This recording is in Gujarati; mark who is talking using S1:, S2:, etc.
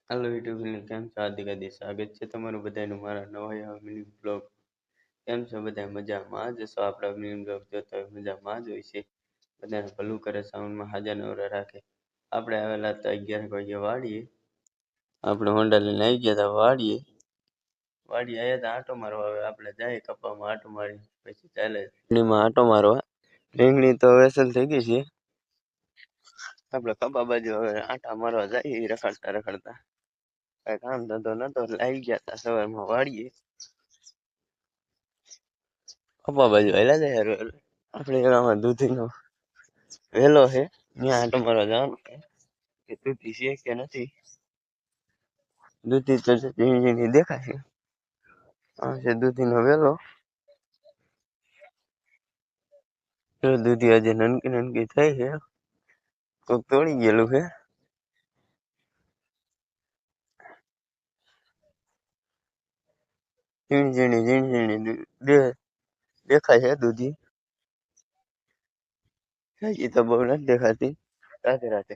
S1: હાલો યુટ્યુબ ફેમિલી, કેમ છો? હાર્દિક હાર્દિક સ્વાગત છે તમારું બધાનું મારા નવા મિની બ્લોગ. કેમ છો બધા? મજામાં જ છો? આપણા મિની બ્લોગ જોતા હોય મજામાં જ હોય છે. બધાને ભલું કરે, સાઉન્ડમાં હાજર નવરા રાખે. આપણે આવેલા હતા 11 વાગે વાડીએ. આપણે હોન્ડા લઈને આવી ગયા હતા વાડીએ આવ્યા હતા આંટો મારવા. હવે આપણે જાય કપામાં આંટો મારી પછી ચાલે રીંગણીમાં આંટો મારવા. રીંગણી તો વેસલ થઈ ગઈ છે. આપણે કપા બાજુ હવે આંટા મારવા જઈએ રખડતા રખડતા. કઈ કામ ધંધો નતો એટલે આવી ગયા હતા સવારમાં વાડીએ. કપા બાજુ હેલા જાય આપણે એવામાં દૂધીનો વેલો છે, ત્યાં આંટો મારવા જવાનું કે દૂધી છે કે નથી. દૂધી તો ઝીણી ઝીણી દેખાશે. આ છે દૂધીનો વેલો. દૂધી હજી નનકી નનકી થઈ છે, કોક તોડી ગયેલું છે. ઝીણી ઝીણી દેખાય છે દૂધી. હજી તો બહુ નથી દેખાતી. રાધે રાધે.